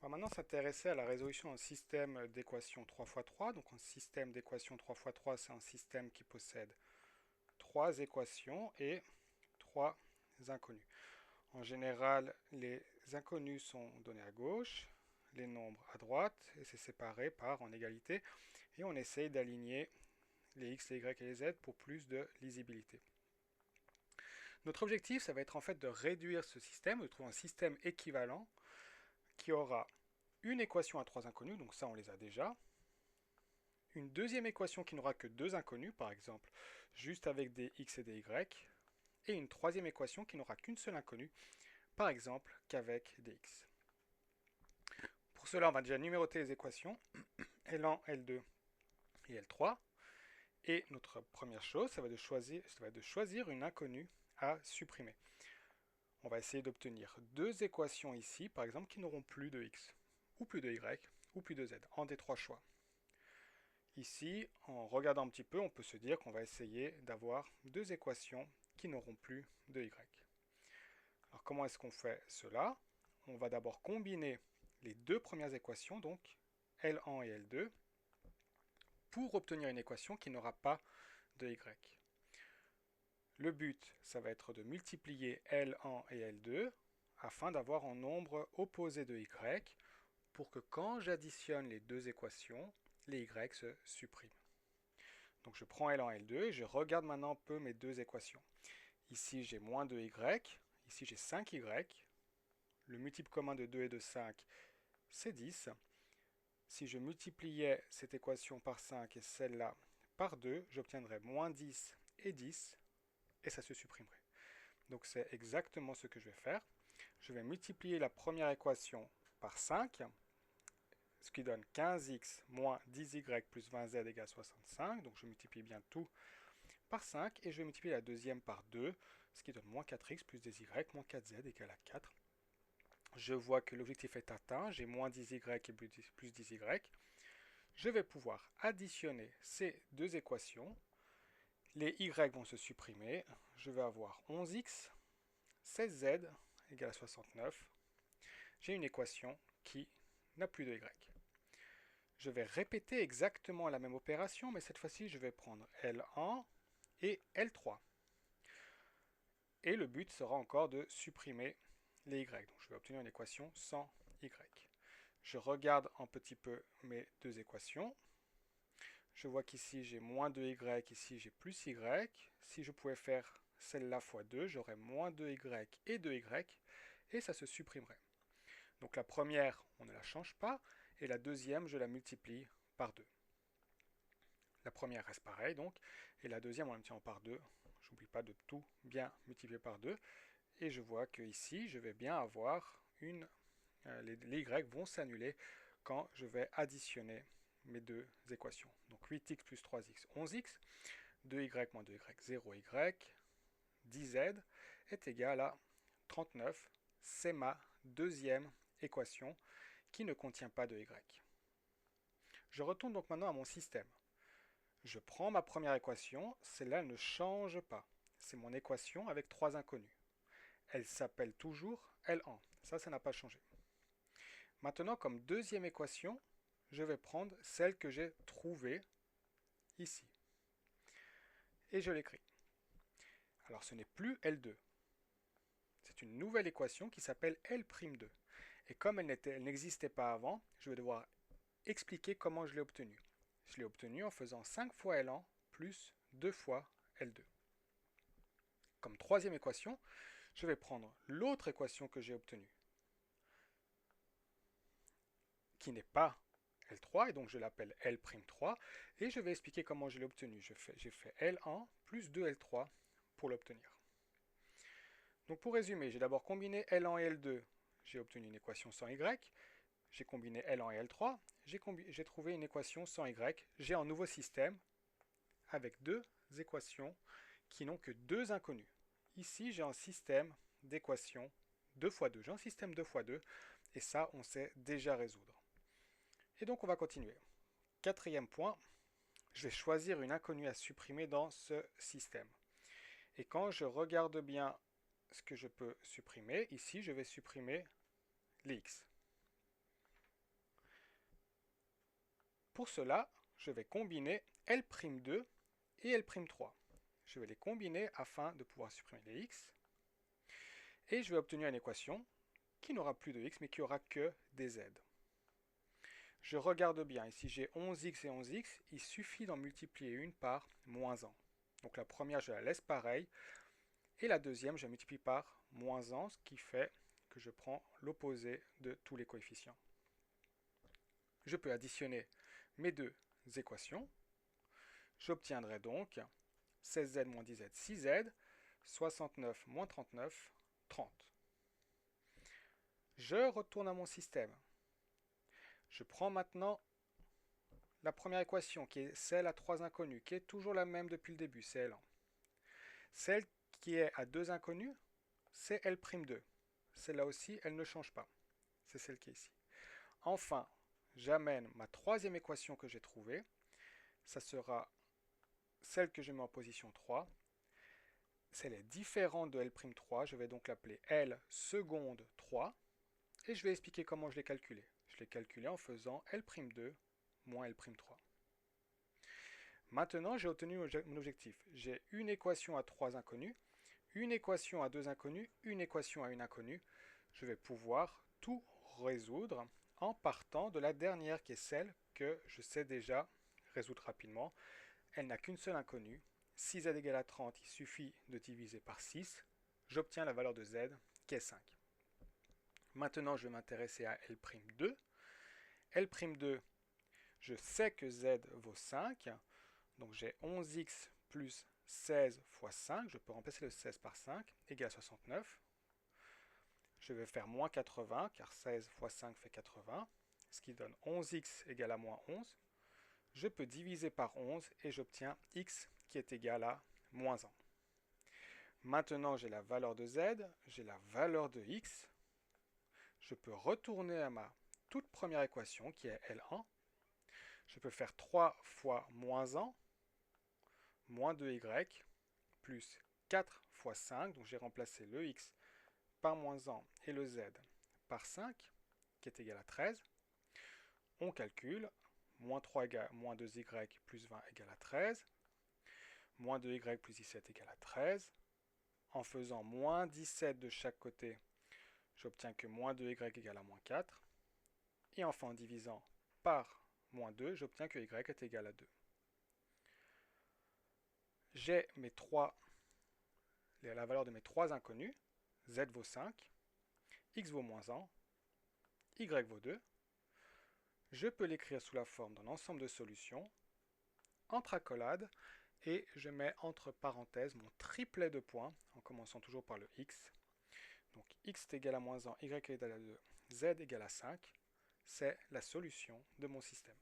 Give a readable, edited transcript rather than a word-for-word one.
On va maintenant s'intéresser à la résolution d'un système d'équations 3 fois 3. Donc un système d'équations 3 fois 3, c'est un système qui possède 3 équations et 3 inconnus. En général, les inconnus sont donnés à gauche, les nombres à droite, et c'est séparé par en égalité. Et on essaye d'aligner les x, les y et les z pour plus de lisibilité. Notre objectif, ça va être en fait de réduire ce système, de trouver un système équivalent qui aura une équation à 3 inconnus, donc ça on les a déjà, une deuxième équation qui n'aura que 2 inconnus, par exemple, juste avec des x et des y, et une troisième équation qui n'aura qu'une seule inconnue, par exemple, qu'avec des x. Pour cela, on va déjà numéroter les équations, L1, L2 et L3, et notre première chose, ça va être de choisir une inconnue à supprimer. On va essayer d'obtenir deux équations ici, par exemple, qui n'auront plus de x, ou plus de y, ou plus de z, en des trois choix. Ici, en regardant un petit peu, on peut se dire qu'on va essayer d'avoir deux équations qui n'auront plus de y. Alors comment est-ce qu'on fait cela? On va d'abord combiner les deux premières équations, donc L1 et L2, pour obtenir une équation qui n'aura pas de y. Le but, ça va être de multiplier L1 et L2 afin d'avoir un nombre opposé de y pour que quand j'additionne les deux équations, les y se suppriment. Donc je prends L1 et L2 et je regarde maintenant un peu mes deux équations. Ici j'ai moins 2y, ici j'ai 5y. Le multiple commun de 2 et de 5, c'est 10. Si je multipliais cette équation par 5 et celle-là par 2, j'obtiendrais moins 10 et 10, et ça se supprimerait. Donc c'est exactement ce que je vais faire. Je vais multiplier la première équation par 5, ce qui donne 15x moins 10y plus 20z égale 65. Donc je multiplie bien tout par 5 et je vais multiplier la deuxième par 2, ce qui donne moins 4x plus des y moins 4z égale à 4. Je vois que l'objectif est atteint, j'ai moins 10y et plus 10y. Je vais pouvoir additionner ces deux équations. Les y vont se supprimer. Je vais avoir 11x, 16z égale à 69. J'ai une équation qui n'a plus de y. Je vais répéter exactement la même opération, mais cette fois-ci, je vais prendre L1 et L3. Et le but sera encore de supprimer les y. Donc je vais obtenir une équation sans y. Je regarde un petit peu mes deux équations. Je vois qu'ici j'ai moins 2y, ici j'ai plus y. Si je pouvais faire celle-là fois 2, j'aurais moins 2y et 2y, et ça se supprimerait. Donc la première, on ne la change pas, et la deuxième, je la multiplie par 2. La première reste pareille donc, et la deuxième, on la multiplie par 2. J'oublie pas de tout bien multiplier par 2. Et je vois que ici, je vais bien avoir les y vont s'annuler quand je vais additionner mes deux équations. Donc 8x plus 3x, 11x, 2y moins 2y, 0y, 10z est égal à 39. C'est ma deuxième équation qui ne contient pas de y. Je retourne donc maintenant à mon système. Je prends ma première équation, celle-là ne change pas. C'est mon équation avec trois inconnus. Elle s'appelle toujours L1. Ça n'a pas changé. Maintenant, comme deuxième équation, je vais prendre celle que j'ai trouvée ici. Et je l'écris. Alors ce n'est plus L2. C'est une nouvelle équation qui s'appelle L'2. Et comme elle n'existait pas avant, je vais devoir expliquer comment je l'ai obtenue. Je l'ai obtenue en faisant 5 fois L1 plus 2 fois L2. Comme troisième équation, je vais prendre l'autre équation que j'ai obtenue, qui n'est pas L3, et donc je l'appelle L'3, et je vais expliquer comment je l'ai obtenue. J'ai fait L1 plus 2L3 pour l'obtenir. Donc pour résumer, j'ai d'abord combiné L1 et L2, j'ai obtenu une équation sans Y, j'ai combiné L1 et L3, j'ai trouvé une équation sans Y, j'ai un nouveau système avec deux équations qui n'ont que deux inconnus. Ici, j'ai un système d'équations 2 fois 2. J'ai un système 2 fois 2, et ça, on sait déjà résoudre. Et donc, on va continuer. Quatrième point, je vais choisir une inconnue à supprimer dans ce système. Et quand je regarde bien ce que je peux supprimer, ici, je vais supprimer les x. Pour cela, je vais combiner L'2 et L'3. Je vais les combiner afin de pouvoir supprimer les x. Et je vais obtenir une équation qui n'aura plus de x, mais qui aura que des z. Je regarde bien, ici j'ai 11x et 11x, il suffit d'en multiplier une par moins 1. Donc la première, je la laisse pareille, et la deuxième, je la multiplie par moins 1, ce qui fait que je prends l'opposé de tous les coefficients. Je peux additionner mes deux équations. J'obtiendrai donc 16z moins 10z, 6z, 69 moins 39, 30. Je retourne à mon système. Je prends maintenant la première équation, qui est celle à 3 inconnus, qui est toujours la même depuis le début, c'est L1. Celle qui est à 2 inconnus, c'est L'2. Celle-là aussi, elle ne change pas. C'est celle qui est ici. Enfin, j'amène ma troisième équation que j'ai trouvée. Ça sera celle que je mets en position 3. Celle est différente de L'3. Je vais donc l'appeler L seconde 3. Et je vais expliquer comment je l'ai calculé. Je l'ai calculé en faisant L'2 moins L'3. Maintenant, j'ai obtenu mon objectif. J'ai une équation à 3 inconnus, une équation à 2 inconnus, une équation à 1 inconnue. Je vais pouvoir tout résoudre en partant de la dernière qui est celle que je sais déjà résoudre rapidement. Elle n'a qu'une seule inconnue. 6z égale à 30, il suffit de diviser par 6. J'obtiens la valeur de z qui est 5. Maintenant, je vais m'intéresser à L'2. L'2, je sais que z vaut 5. Donc j'ai 11x plus 16 fois 5. Je peux remplacer le 16 par 5, égale à 69. Je vais faire moins 80, car 16 fois 5 fait 80, ce qui donne 11x égale à moins 11. Je peux diviser par 11 et j'obtiens x qui est égal à moins 1. Maintenant, j'ai la valeur de z, j'ai la valeur de x. Je peux retourner à ma toute première équation qui est L1. Je peux faire 3 fois moins 1, moins 2y, plus 4 fois 5. Donc j'ai remplacé le x par moins 1 et le z par 5, qui est égal à 13. On calcule. Moins 3 égale moins 2y plus 20 égale à 13. Moins 2y plus 17 égale à 13. En faisant moins 17 de chaque côté, j'obtiens que moins 2y égale à moins 4. Et enfin, en divisant par moins 2, j'obtiens que y est égal à 2. J'ai la valeur de mes 3 inconnus. Z vaut 5, x vaut moins 1, y vaut 2. Je peux l'écrire sous la forme d'un ensemble de solutions, entre accolades, et je mets entre parenthèses mon triplet de points, en commençant toujours par le x. Donc x est égal à moins 1, y est égal à 2, z égale à 5. C'est la solution de mon système.